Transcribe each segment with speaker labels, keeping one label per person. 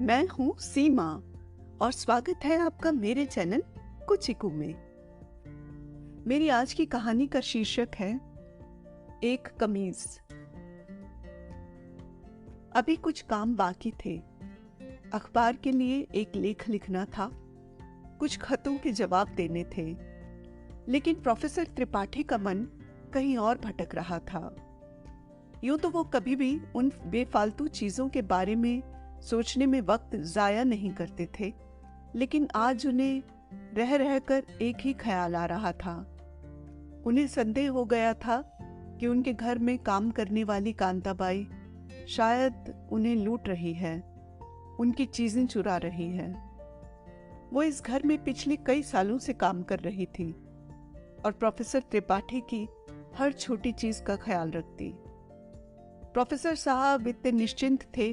Speaker 1: मैं हूँ सीमा और स्वागत है आपका मेरे चैनल कुचिकू में। मेरी आज की कहानी का शीर्षक है एक कमीज। अभी कुछ काम बाकी थे। अखबार के लिए एक लेख लिखना था, कुछ खतों के जवाब देने थे, लेकिन प्रोफेसर त्रिपाठी का मन कहीं और भटक रहा था। यूं तो वो कभी भी उन बेफालतू चीजों के बारे में सोचने में वक्त जाया नहीं करते थे, लेकिन आज उन्हें रह रहकर एक ही ख्याल आ रहा था। उन्हें संदेह हो गया था कि उनके घर में काम करने वाली कांताबाई शायद उन्हें लूट रही है, उनकी चीजें चुरा रही है। वो इस घर में पिछले कई सालों से काम कर रही थी और प्रोफेसर त्रिपाठी की हर छोटी चीज का ख्याल रखती। प्रोफेसर साहब इतने निश्चिंत थे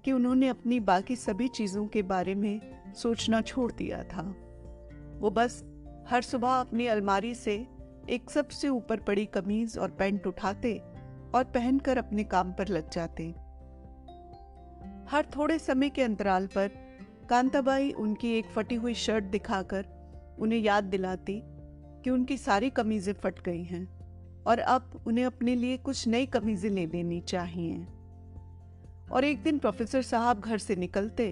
Speaker 1: कि उन्होंने अपनी बाकी सभी चीजों के बारे में सोचना छोड़ दिया था। वो बस हर सुबह अपनी अलमारी से एक सबसे ऊपर पड़ी कमीज और पैंट उठाते और पहनकर अपने काम पर लग जाते। हर थोड़े समय के अंतराल पर कांताबाई उनकी एक फटी हुई शर्ट दिखाकर उन्हें याद दिलाती कि उनकी सारी कमीजें फट गई हैं और अब उन्हें अपने लिए कुछ नई कमीजें ले लेनी चाहिए। और एक दिन प्रोफेसर साहब घर से निकलते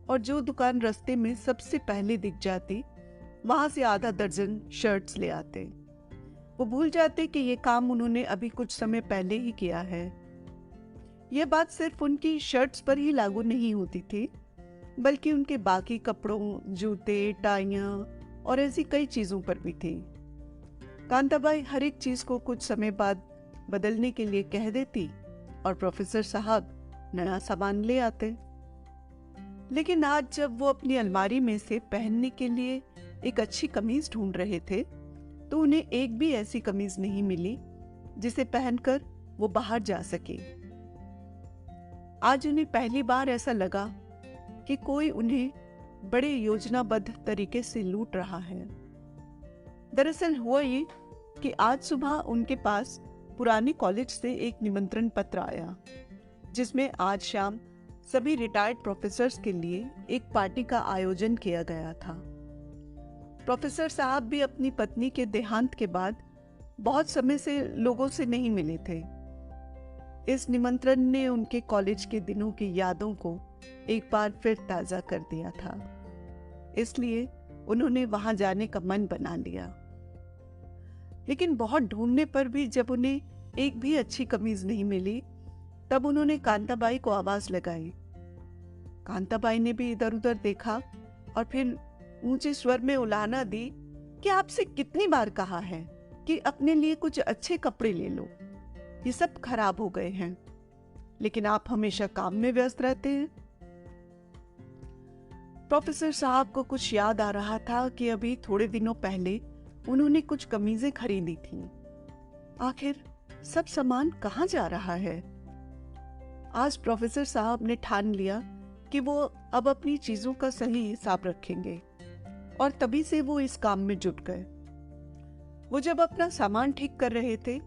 Speaker 1: और जो दुकान रास्ते में सबसे पहले दिख जाती, वहां से आधा दर्जन शर्ट्स ले आते। वो भूल जाते कि ये काम उन्होंने अभी कुछ समय पहले ही किया है। यह बात सिर्फ उनकी शर्ट्स पर ही लागू नहीं होती थी, बल्कि उनके बाकी कपड़ों, जूते, टाइयां और ऐसी कई चीजों पर भी थी। कांताबाई हर एक चीज को कुछ समय बाद बदलने के लिए कह देती और प्रोफेसर साहब नया सामान ले आते। लेकिन आज जब वो अपनी अलमारी में से पहनने के लिए एक अच्छी कमीज ढूंढ रहे थे, तो उन्हें एक भी ऐसी कमीज नहीं मिली जिसे पहनकर वो बाहर जा सके। आज उन्हें पहली बार ऐसा लगा कि कोई उन्हें बड़े योजनाबद्ध तरीके से लूट रहा है। दरअसल हुआ ये कि आज सुबह उनके पास पुराने कॉलेज से एक निमंत्रण पत्र आया, जिसमें आज शाम सभी रिटायर्ड प्रोफेसर्स के लिए एक पार्टी का आयोजन किया गया था। प्रोफेसर साहब भी अपनी पत्नी के देहांत के बाद बहुत समय से लोगों से नहीं मिले थे। इस निमंत्रण ने उनके कॉलेज के दिनों की यादों को एक बार फिर ताजा कर दिया था, इसलिए उन्होंने वहां जाने का मन बना लिया। लेकिन बहुत ढूंढने पर भी जब उन्हें एक भी अच्छी कमीज नहीं मिली, तब उन्होंने कांताबाई को आवाज लगाई। कांताबाई ने भी इधर उधर देखा और फिर ऊंचे स्वर में उलाहना दी कि आपसे कितनी बार कहा है कि अपने लिए कुछ अच्छे कपड़े ले लो, ये सब खराब हो गए हैं, लेकिन आप हमेशा काम में व्यस्त रहते हैं। प्रोफेसर साहब को कुछ याद आ रहा था कि अभी थोड़े दिनों पहले उन्होंने कुछ कमीजें खरीदी थीं। आखिर सब सामान कहाँ जा रहा है? आज प्रोफेसर साहब ने ठान लिया कि वो अब अपनी चीजों का सही हिसाब रखेंगे और तभी से वो इस काम में जुट गए। वो जब अपना सामान ठीक कर रहे थे,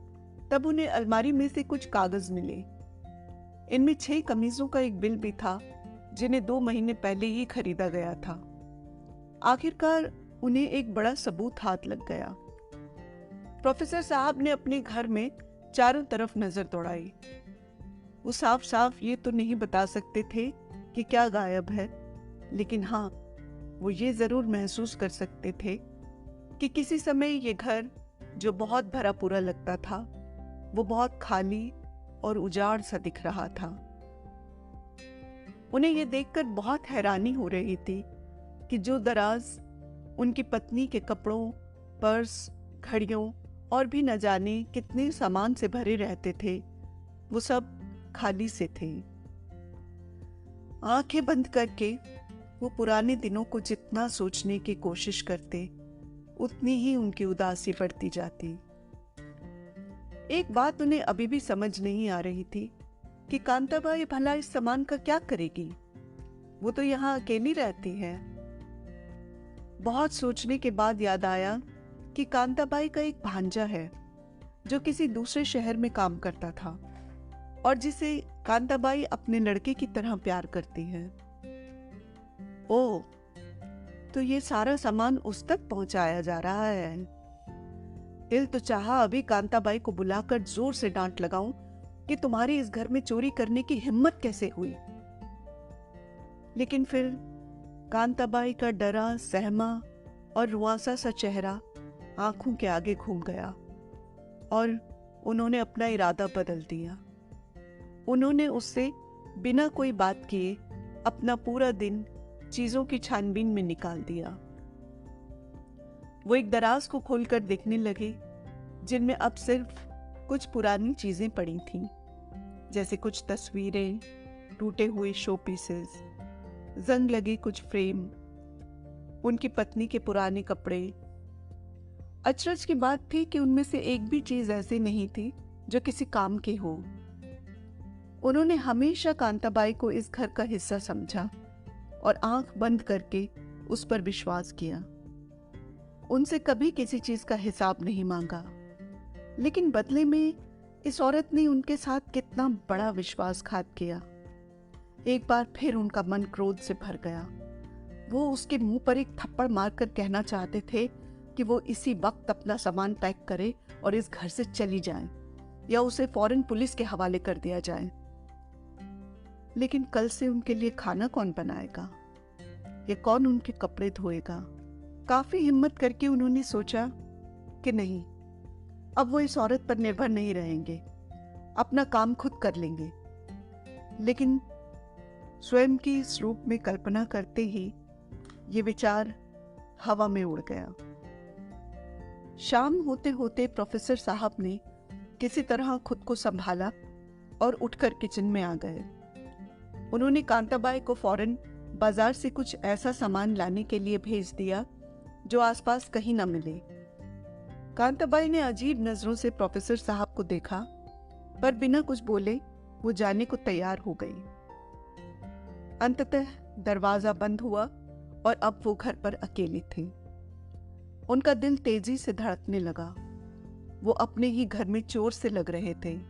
Speaker 1: तब उन्हें अलमारी में से कुछ कागज मिले। इनमें 6 कमीजों का एक बिल भी था, जिन्हें 2 महीने पहले ही खरीदा गया था। आखिरकार उन्हें एक बड़ा सबूत हाथ लग गया। प्रोफेसर साहब ने अपने घर में चारों तरफ नजर दौड़ाई। वो साफ साफ ये तो नहीं बता सकते थे कि क्या गायब है, लेकिन हाँ, वो ये जरूर महसूस कर सकते थे कि किसी समय ये घर, जो बहुत भरा पूरा लगता था, वो बहुत खाली और उजाड़ सा दिख रहा था। उन्हें ये देखकर बहुत हैरानी हो रही थी कि जो दराज उनकी पत्नी के कपड़ों, पर्स, घड़ियों और भी न जाने कितने सामान से भरे रहते थे, वो सब खाली से थे। आंखें बंद करके वो पुराने दिनों को जितना सोचने की कोशिश करते, उतनी ही उनकी उदासी बढ़ती जाती। एक बात उन्हें अभी भी समझ नहीं आ रही थी कि कांताबाई भला इस सामान का क्या करेगी। वो तो यहाँ अकेली रहती है। बहुत सोचने के बाद याद आया कि कांताबाई का एक भांजा है जो किसी दूसरे शहर में काम करता था और जिसे कांताबाई अपने लड़के की तरह प्यार करती है। ओह, तो ये सारा सामान उस तक पहुंचाया जा रहा है। दिल तो चाहा अभी कांताबाई को बुलाकर जोर से डांट लगाऊं कि तुम्हारी इस घर में चोरी करने की हिम्मत कैसे हुई। लेकिन फिर कांताबाई का डरा, सहमा और रुआंसा सा चेहरा आंखों के आगे घूम गया और उन्होंने अपना इरादा बदल दिया। उन्होंने उससे बिना कोई बात किए अपना पूरा दिन चीजों की छानबीन में निकाल दिया। वो एक दराज को खोलकर देखने लगे जिनमें अब सिर्फ कुछ पुरानी चीजें पड़ी थीं, जैसे कुछ तस्वीरें, टूटे हुए शो पीसेस, जंग लगे कुछ फ्रेम, उनकी पत्नी के पुराने कपड़े। अचरज की बात थी कि उनमें से एक भी चीज ऐसी नहीं थी जो किसी काम की हो। उन्होंने हमेशा कांताबाई को इस घर का हिस्सा समझा और आंख बंद करके उस पर विश्वास किया। उनसे कभी किसी चीज का हिसाब नहीं मांगा, लेकिन बदले में इस औरत ने उनके साथ कितना बड़ा विश्वासघात किया। एक बार फिर उनका मन क्रोध से भर गया। वो उसके मुंह पर एक थप्पड़ मारकर कहना चाहते थे कि वो इसी वक्त अपना सामान पैक करे और इस घर से चली जाए या उसे फौरन पुलिस के हवाले कर दिया जाए। लेकिन कल से उनके लिए खाना कौन बनाएगा या कौन उनके कपड़े धोएगा? काफी हिम्मत करके उन्होंने सोचा कि नहीं, अब वो इस औरत पर निर्भर नहीं रहेंगे, अपना काम खुद कर लेंगे। लेकिन स्वयं की इस रूप में कल्पना करते ही ये विचार हवा में उड़ गया। शाम होते होते प्रोफेसर साहब ने किसी तरह खुद को संभाला और उठकर किचन में आ गए। उन्होंने कांताबाई को फौरन बाजार से कुछ ऐसा सामान लाने के लिए भेज दिया जो आसपास कहीं न मिले। कांताबाई ने अजीब नजरों से प्रोफेसर साहब को देखा, पर बिना कुछ बोले वो जाने को तैयार हो गई। अंततः दरवाजा बंद हुआ और अब वो घर पर अकेली थी। उनका दिल तेजी से धड़कने लगा। वो अपने ही घर में चोर से लग रहे थे।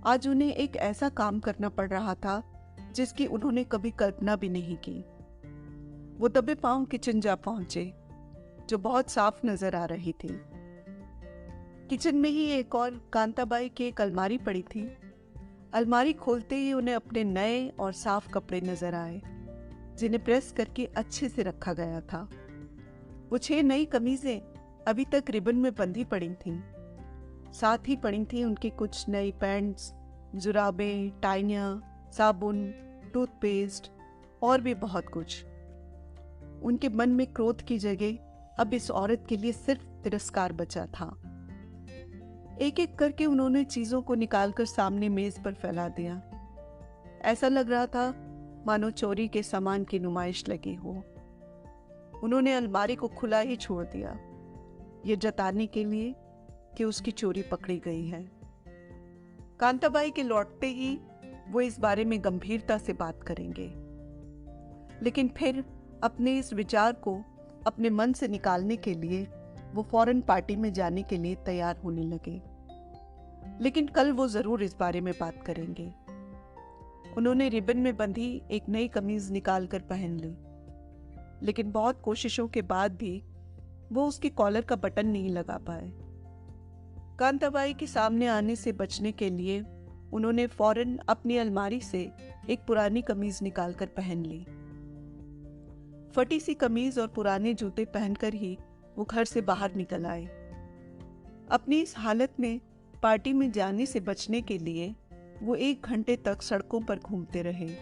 Speaker 1: आज उन्हें एक ऐसा काम करना पड़ रहा था जिसकी उन्होंने कभी कल्पना भी नहीं की। वो दबे पांव किचन जा पहुंचे, जो बहुत साफ नजर आ रही थी। किचन में ही एक और कांताबाई की एक अलमारी पड़ी थी। अलमारी खोलते ही उन्हें अपने नए और साफ कपड़े नजर आए, जिन्हें प्रेस करके अच्छे से रखा गया था। वो 6 नई कमीजें अभी तक रिबन में बंधी पड़ी थीं। साथ ही पड़ी थी उनकी कुछ नई पैंट्स, जुराबें, टाइयां, साबुन, टूथपेस्ट और भी बहुत कुछ। उनके मन में क्रोध की जगह अब इस औरत के लिए सिर्फ तिरस्कार बचा था। एक एक करके उन्होंने चीजों को निकालकर सामने मेज पर फैला दिया। ऐसा लग रहा था मानो चोरी के सामान की नुमाइश लगी हो। उन्होंने अलमारी को खुला ही छोड़ दिया, ये जताने के लिए कि उसकी चोरी पकड़ी गई है। कांताबाई के लौटते ही वो इस बारे में गंभीरता से बात करेंगे। लेकिन फिर अपने इस विचार को अपने मन से निकालने के लिए वो फौरन पार्टी में जाने के लिए तैयार होने लगे। लेकिन कल वो जरूर इस बारे में बात करेंगे। उन्होंने रिबन में बंधी एक नई कमीज निकाल कर पहन ली, लेकिन बहुत कोशिशों के बाद भी वो उसके कॉलर का बटन नहीं लगा पाए। कांताबाई के सामने आने से बचने के लिए उन्होंने फौरन अपनी अलमारी से एक पुरानी कमीज निकालकर पहन ली। फटी सी कमीज और पुराने जूते पहनकर ही वो घर से बाहर निकल आए। अपनी इस हालत में पार्टी में जाने से बचने के लिए वो 1 घंटे तक सड़कों पर घूमते रहे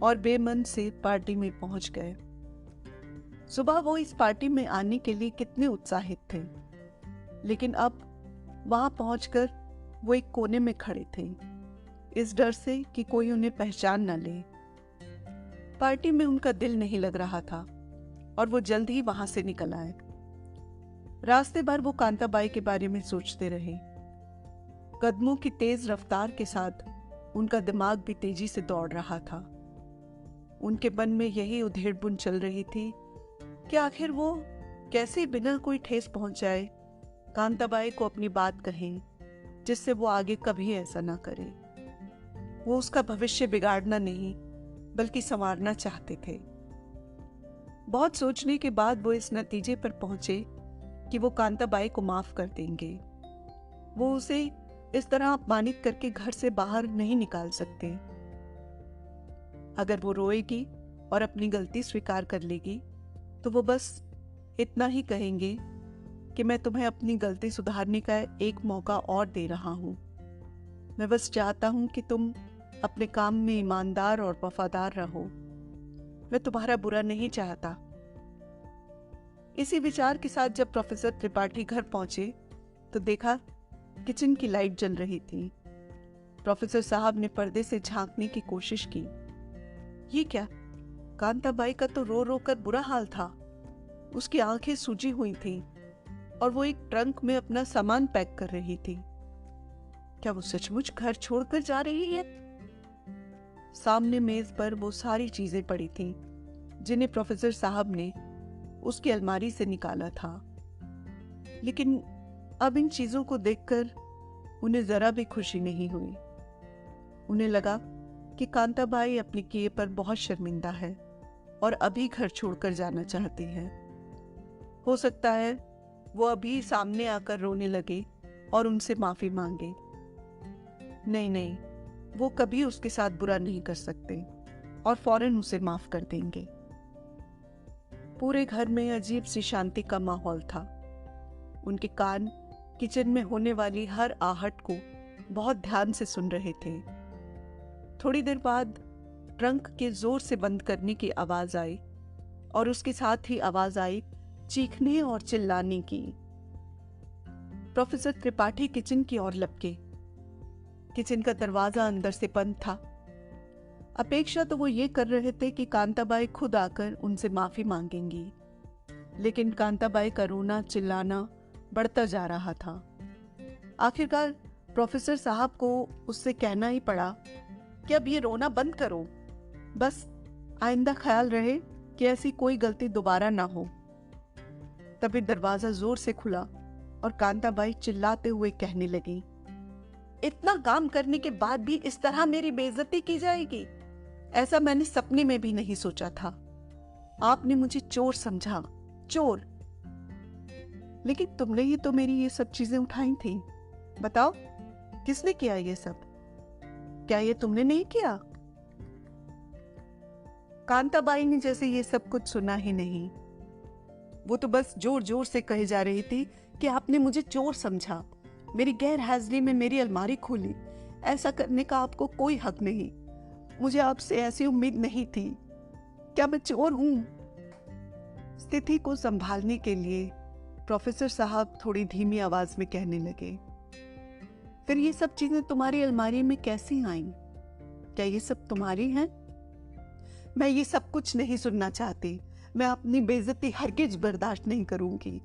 Speaker 1: और बेमन से पार्टी में पहुंच गए। सुबह वो इस पार्टी में आने के लिए कितने उत्साहित थे, लेकिन अब वहां पहुंचकर वो एक कोने में खड़े थे, इस डर से कि कोई उन्हें पहचान न ले। पार्टी में उनका दिल नहीं लग रहा था और वो जल्द ही वहां से निकल आए। रास्ते भर वो कांताबाई के बारे में सोचते रहे। कदमों की तेज रफ्तार के साथ उनका दिमाग भी तेजी से दौड़ रहा था। उनके मन में यही उधेड़-बुन चल रही थी कि आखिर वो कैसे बिना कोई ठेस पहुंचाए कांताबाई को अपनी बात कहें, जिससे वो आगे कभी ऐसा ना करे। वो उसका भविष्य बिगाड़ना नहीं बल्कि संवारना चाहते थे। बहुत सोचने के बाद वो इस नतीजे पर पहुंचे कि वो कांताबाई को माफ कर देंगे। वो उसे इस तरह अपमानित करके घर से बाहर नहीं निकाल सकते। अगर वो रोएगी और अपनी गलती स्वीकार कर लेगी तो वो बस इतना ही कहेंगे कि मैं तुम्हें अपनी गलती सुधारने का एक मौका और दे रहा हूं। मैं बस चाहता हूं कि तुम अपने काम में ईमानदार और वफादार रहो। मैं तुम्हारा बुरा नहीं चाहता। इसी विचार के साथ जब प्रोफेसर त्रिपाठी घर पहुंचे तो देखा किचन की लाइट जल रही थी। प्रोफेसर साहब ने पर्दे से झांकने की कोशिश की। ये क्या? कांताबाई का तो रो रो कर बुरा हाल था। उसकी आंखें सूजी हुई थीं और वो एक ट्रंक में अपना सामान पैक कर रही थी। क्या वो सचमुच घर छोड़कर जा रही है? सामने मेज पर वो सारी चीजें पड़ी थीं जिन्हें प्रोफेसर साहब ने उसकी अलमारी से निकाला था। लेकिन अब इन चीजों को देखकर उन्हें जरा भी खुशी नहीं हुई। उन्हें लगा कि कांताबाई अपने किए पर बहुत शर्मिंदा है और अभी घर छोड़कर जाना चाहती है। हो सकता है वो अभी सामने आकर रोने लगे और उनसे माफी मांगे। नहीं नहीं, वो कभी उसके साथ बुरा नहीं कर सकते और फौरन उसे माफ कर देंगे। पूरे घर में अजीब सी शांति का माहौल था। उनके कान किचन में होने वाली हर आहट को बहुत ध्यान से सुन रहे थे। थोड़ी देर बाद ट्रंक के जोर से बंद करने की आवाज आई और उसके साथ ही आवाज आई चीखने और चिल्लाने की। प्रोफेसर त्रिपाठी किचन की ओर लपके। किचन का दरवाजा अंदर से बंद था। अपेक्षा तो वो ये कर रहे थे कि कांताबाई खुद आकर उनसे माफी मांगेंगी, लेकिन कांताबाई का रोना चिल्लाना बढ़ता जा रहा था। आखिरकार प्रोफेसर साहब को उससे कहना ही पड़ा कि अब ये रोना बंद करो। बस आइंदा ख्याल रहे कि ऐसी कोई गलती दोबारा ना हो। तभी दरवाजा जोर से खुला और कांताबाई चिल्लाते हुए कहने लगी, इतना काम करने के बाद भी इस तरह मेरी बेइज्जती की जाएगी? ऐसा मैंने सपने में भी नहीं सोचा था। आपने मुझे चोर समझा, चोर। लेकिन तुमने ही तो मेरी ये सब चीजें उठाई थी। बताओ किसने किया ये सब? क्या ये तुमने नहीं किया? कांताबाई ने जैसे ये सब कुछ सुना ही नहीं। वो तो बस जोर जोर से कहे जा रही थी कि आपने मुझे चोर समझा, मेरी गैर हाजिरी में मेरी अलमारी खोली। ऐसा करने का आपको कोई हक नहीं। मुझे आपसे ऐसी उम्मीद नहीं थी। क्या मैं चोर हूं? स्थिति को संभालने के लिए प्रोफेसर साहब थोड़ी धीमी आवाज में कहने लगे, फिर ये सब चीजें तुम्हारी अलमारी में कैसी आईं? क्या ये सब तुम्हारी हैं? मैं ये सब कुछ नहीं सुनना चाहती। मैं अपनी बेइज्जती हरगिज बर्दाश्त नहीं करूंगी।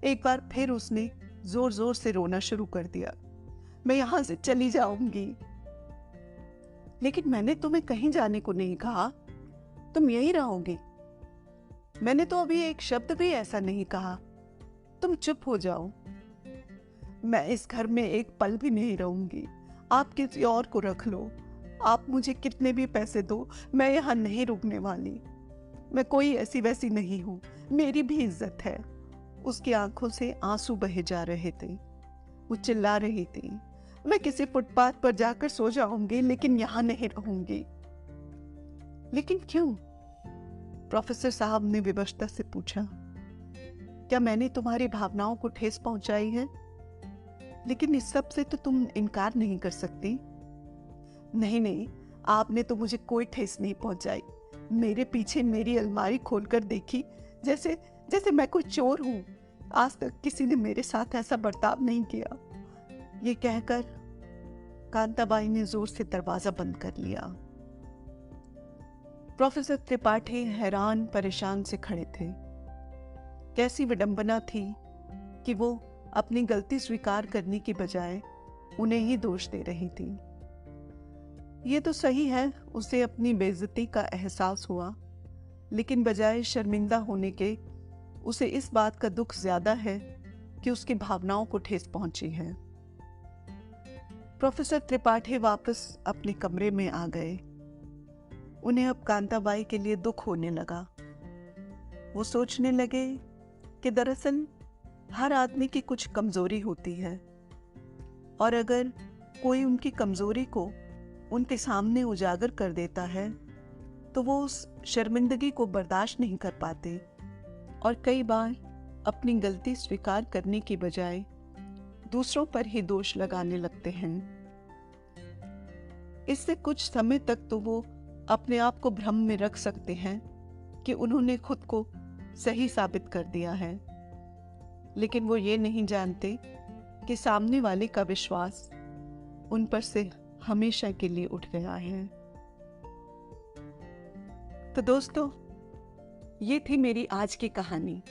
Speaker 1: एक बार फिर उसने जोर जोर से रोना शुरू कर दिया। मैं यहां से चली जाऊंगी। लेकिन मैंने तुम्हें कहीं जाने को नहीं कहा। तुम यहीं रहोगे। मैंने तो अभी एक शब्द भी ऐसा नहीं कहा। तुम चुप हो जाओ। मैं इस घर में एक पल भी नहीं रहूंगी। आप किसी और को रख लो। आप मुझे कितने भी पैसे दो, मैं यहाँ नहीं रुकने वाली। मैं कोई ऐसी वैसी नहीं हूँ। मेरी भी इज्जत है। उसकी आंखों से आंसू बहे जा रहे थे। वो चिल्ला रही थी, मैं किसी फुटपाथ पर जाकर सो जाऊंगी, लेकिन यहाँ नहीं रहूंगी। लेकिन क्यों? प्रोफेसर साहब ने विवशता से पूछा। क्या मैंने तुम्हारी भावनाओं को ठेस पहुंचाई है? लेकिन इस सब से तो तुम इनकार नहीं कर सकती। नहीं नहीं, आपने तो मुझे कोई ठेस नहीं पहुंचाई। मेरे पीछे मेरी अलमारी खोलकर देखी जैसे जैसे मैं कोई चोर हूं। आज तक किसी ने मेरे साथ ऐसा बर्ताव नहीं किया। ये कहकर कांताबाई ने जोर से दरवाजा बंद कर लिया। प्रोफेसर त्रिपाठी हैरान परेशान से खड़े थे। कैसी विडंबना थी कि वो अपनी गलती स्वीकार करने की बजाय उन्हें ही दोष दे रही थी। ये तो सही है, उसे अपनी बेइज्जती का एहसास हुआ, लेकिन बजाय शर्मिंदा होने के उसे इस बात का दुख ज्यादा है कि उसकी भावनाओं को ठेस पहुंची है। प्रोफेसर त्रिपाठी वापस अपने कमरे में आ गए। उन्हें अब कांताबाई के लिए दुख होने लगा। वो सोचने लगे कि दरअसल हर आदमी की कुछ कमजोरी होती है, और अगर कोई उनकी कमजोरी को उनके सामने उजागर कर देता है तो वो उस शर्मिंदगी को बर्दाश्त नहीं कर पाते और कई बार अपनी गलती स्वीकार करने की बजाय दूसरों पर ही दोष लगाने लगते हैं। इससे कुछ समय तक तो वो अपने आप को भ्रम में रख सकते हैं कि उन्होंने खुद को सही साबित कर दिया है, लेकिन वो ये नहीं जानते कि सामने वाले का विश्वास उन पर से हमेशा के लिए उठ गया है। तो दोस्तों, ये थी मेरी आज की कहानी।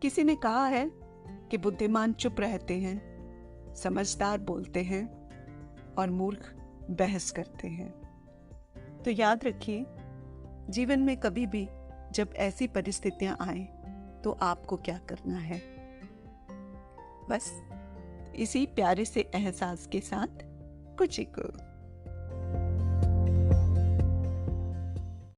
Speaker 1: किसी ने कहा है कि बुद्धिमान चुप रहते हैं, समझदार बोलते हैं और मूर्ख बहस करते हैं। तो याद रखिए, जीवन में कभी भी जब ऐसी परिस्थितियां आए तो आपको क्या करना है। बस इसी प्यारे से एहसास के साथ कुछ को